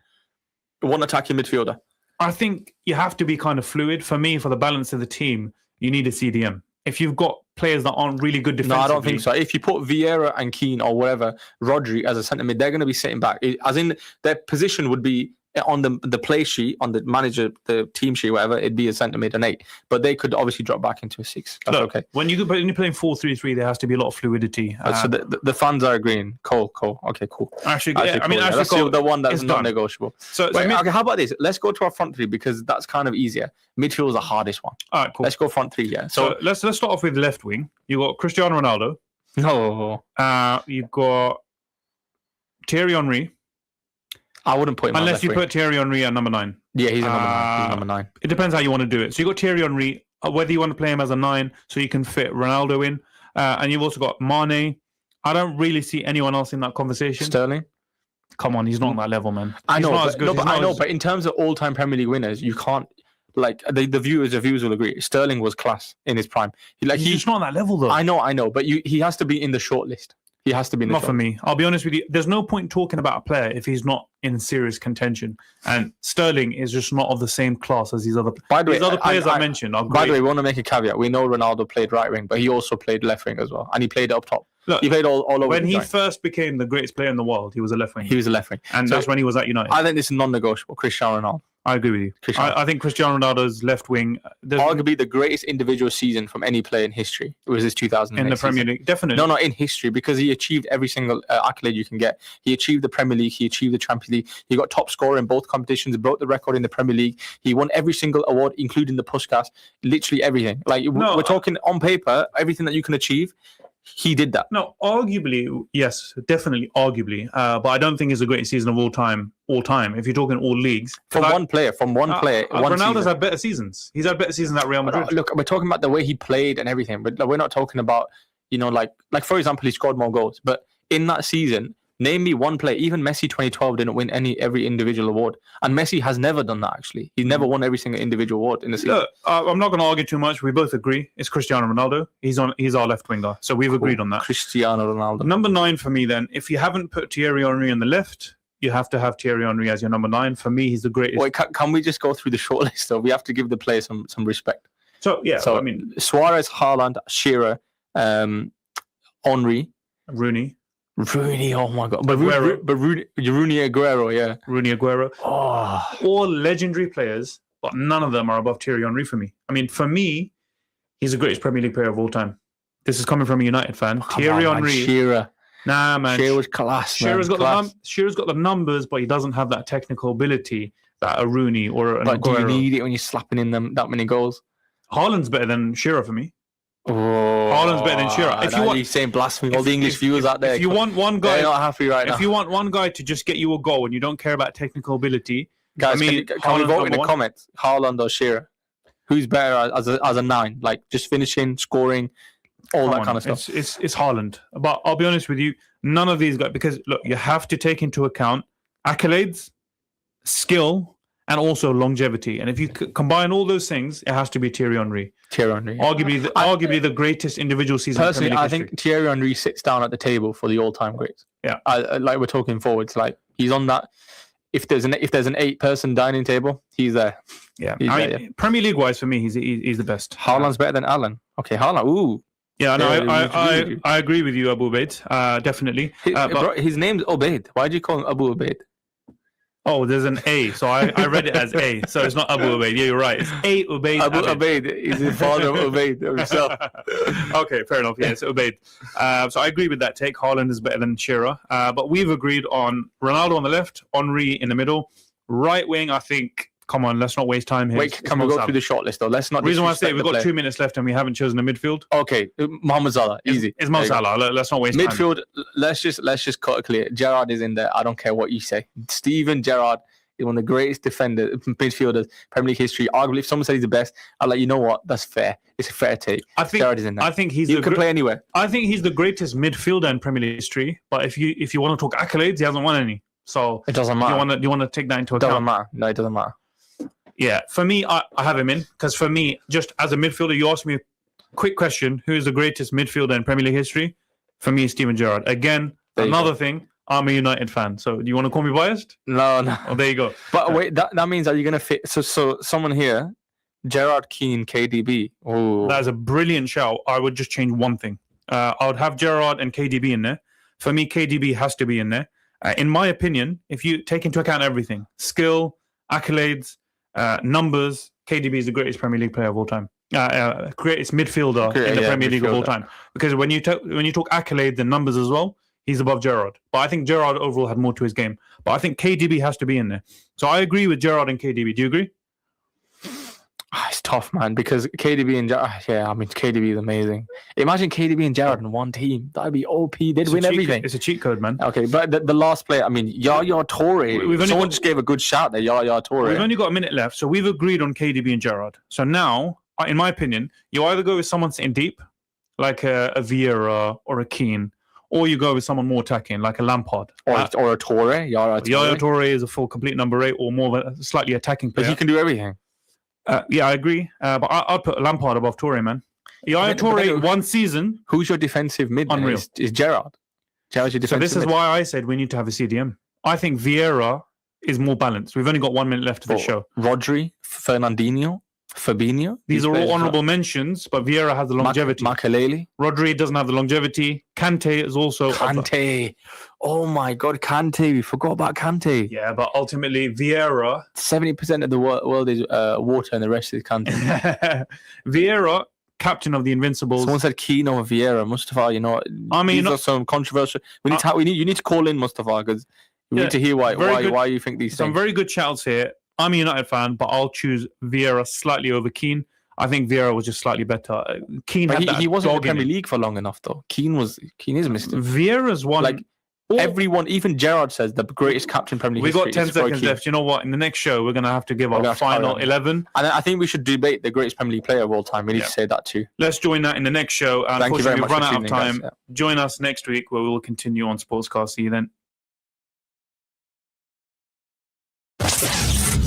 1 attacking midfielder. I think you have to be kind of fluid. For me, for the balance of the team, you need a CDM. If you've got players that aren't really good defensively... No, I don't think so. If you put Vieira and Keane or whatever, Rodri as a centre mid, they're going to be sitting back. As in, their position would be on the play sheet, on the manager, the team sheet, whatever, it'd be a centre mid and 8. But they could obviously drop back into a 6. That's okay. When you're playing 4-3-3, there has to be a lot of fluidity. So the fans are agreeing. Cole. Okay, cool. Actually, that's the one that's not negotiable. So okay, how about this? Let's go to our front 3 because that's kind of easier. Midfield is the hardest one. All right, cool. Let's go front 3, yeah. So let's start off with left wing. You got Cristiano Ronaldo. No. You've got Thierry Henry. I wouldn't put him unless you put Thierry Henry at number 9. Yeah, he's a number 9. It depends how you want to do it. So you got Thierry Henry, whether you want to play him as a 9, so you can fit Ronaldo in, and you've also got Mane. I don't really see anyone else in that conversation. Sterling. Come on, he's not on that level, man. I know, but in terms of all-time Premier League winners, you can't. Like the viewers will agree. Sterling was class in his prime. He's not on that level though. I know, but he has to be in the shortlist. He has to be in the Not for me. I'll be honest with you. There's no point talking about a player if he's not in serious contention. And Sterling is just not of the same class as these other players. By the way, other players I mentioned are great. By the way, we want to make a caveat. We know Ronaldo played right wing, but he also played left wing as well. And he played up top. Look, he played all over. When he first became the greatest player in the world, he was a left wing. He was a left wing. And that's when he was at United. I think this is non-negotiable. Cristiano Ronaldo. I agree with you. I think Cristiano Ronaldo's left wing... Arguably the greatest individual season from any player in history. It was his 2008 in the Premier League, definitely. No, in history, because he achieved every single accolade you can get. He achieved the Premier League. He achieved the Champions League. He got top scorer in both competitions. He broke the record in the Premier League. He won every single award, including the Puskas. Literally everything. We're talking on paper, everything that you can achieve. He did that. No, arguably, yes, definitely, arguably. But I don't think it's the greatest season of all time. If you're talking all leagues, from one player. Ronaldo's had better seasons. He's had better seasons at Real Madrid. Look, we're talking about the way he played and everything, but we're not talking about, like for example, he scored more goals. But in that season, name me one player. Even Messi 2012 didn't win every individual award, and Messi has never done that. Actually, he's never won every single individual award in the season. Look, I'm not going to argue too much. We both agree it's Cristiano Ronaldo. He's our left winger, so we've agreed on that. Cristiano Ronaldo. Number 9 for me. Then, if you haven't put Thierry Henry on the left, you have to have Thierry Henry as your number 9. For me, he's the greatest. Wait, can we just go through the short list? Though we have to give the players some respect. So yeah, I mean, Suarez, Haaland, Shearer, Henry, Rooney, oh my God. But Rooney Aguero, yeah. Rooney Aguero. Oh. All legendary players, but none of them are above Thierry Henry for me. I mean, for me, he's the greatest Premier League player of all time. This is coming from a United fan. Thierry Henry. Shearer. Nah, man. Shearer was class, Shearer's got the numbers, but he doesn't have that technical ability that a Rooney or an Aguero. Do you need it when you're slapping in them that many goals? Haaland's better than Shearer for me. Oh, Haaland's better than Shearer. If you want saying blasphemy, all the English viewers out there. If you want one guy, they're not happy right now. If you want one guy to just get you a goal and you don't care about technical ability, guys, can we vote in the comments? Haaland or Shearer? Who's better as a 9? Like just finishing, scoring, all that kind of stuff. It's Haaland. But I'll be honest with you, none of these guys, because look, you have to take into account accolades, skill, and also longevity. And if you combine all those things, it has to be Thierry Henry. Arguably the greatest individual season. Personally, I think Thierry Henry sits down at the table for the all-time greats. Yeah, like we're talking forwards, like he's on that. If there's an 8-person dining table, he's there. Yeah, Premier League wise for me, he's the best. Haaland's better than Allen. Okay, Haaland. Ooh. Yeah, no, I agree with you, Abu Ubaid. Definitely. His name's Ubaid. Why do you call him Abu Ubaid? Oh, there's an A, so I read it as A, so it's not Abu Ubaid. Yeah, you're right. It's A Ubaid. Abu Ubaid is the father of Ubaid himself. Okay, fair enough. Yeah, it's Ubaid. So I agree with that take. Haaland is better than Shearer. But we've agreed on Ronaldo on the left, Henry in the middle. Right wing, I think, come on, let's not waste time here. Wait, can we go through the shortlist though? Let's not. The reason why I say we've got 2 minutes left and we haven't chosen a midfield. Okay, Mohamed Salah, easy. It's Mo Salah. Let's not waste midfield, time. Midfield, let's just cut it clear. Gerrard is in there. I don't care what you say. Steven Gerrard is one of the greatest midfielders Premier League history. Arguably, if someone says he's the best, I'm like, you know what? That's fair. It's a fair take. I think Gerrard is in there. I think he can play anywhere. I think he's the greatest midfielder in Premier League history. But if you want to talk accolades, he hasn't won any. So it doesn't matter. Do you want to take that into account? It doesn't matter. No, it doesn't matter. Yeah, for me, I have him in because for me, just as a midfielder, you asked me a quick question: who is the greatest midfielder in Premier League history? For me, Steven Gerrard. Again, another thing. I'm a United fan, so do you want to call me biased? No. Oh, there you go. But wait, that means are you gonna fit? So someone here, Gerrard, Keane, KDB. Oh, that is a brilliant shout. I would just change one thing. I would have Gerrard and KDB in there. For me, KDB has to be in there. In my opinion, if you take into account everything, skill, accolades, numbers, KDB is the greatest Premier League player of all time. Greatest midfielder in the Premier League of all time. Because when you talk accolades and numbers as well, he's above Gerrard. But I think Gerrard overall had more to his game. But I think KDB has to be in there. So I agree with Gerrard and KDB. Do you agree? It's tough, man, because KDB and Gerrard, KDB is amazing. Imagine KDB and Gerrard in one team. That'd be OP. They'd win everything. It's a cheat code, man. Okay, but the last player, Yaya Toure. Someone just gave a good shout there, Yaya Toure. We've only got a minute left, so we've agreed on KDB and Gerrard. So now, in my opinion, you either go with someone sitting deep, like a Vieira or a Keane, or you go with someone more attacking, like a Lampard. Or a Toure. Yaya Toure is a full complete number 8 or more of a slightly attacking player. But he can do everything. Yeah, I agree. But I'd put Lampard above Toure, man. Yaya Toure, one season. Who's your defensive mid? Unreal. Is Gerrard. Gerrard's your defensive So this is why I said we need to have a CDM. I think Vieira is more balanced. We've only got 1 minute left of the show. Rodri, Fernandinho, Fabinho. These are all honourable mentions, but Vieira has the longevity. Makelele. Rodri doesn't have the longevity. Kante is also... Kante. Oh my God, Kante. We forgot about Kante. Yeah, but ultimately, Vieira... 70% of the world is water and the rest is Kante. Vieira, captain of the Invincibles. Someone said Keane over Vieira. Mustafa, these are some controversial... You need to call in Mustafa because we need to hear why you think these things. Some very good shouts here. I'm a United fan, but I'll choose Vieira slightly over Keane. I think Vieira was just slightly better. Keane he wasn't in the Premier League for long enough, though. Keane is Mr. Vieira's one. Everyone, even Gerrard says the greatest captain Premier League. We've got 10 seconds left. You know what? In the next show, we're going to have to give our final 11. And I think we should debate the greatest Premier League player of all time. We need to say that too. Let's join that in the next show. Thank you very much. We've run out of time. Guys, Join us next week where we will continue on Sportscast. See you then.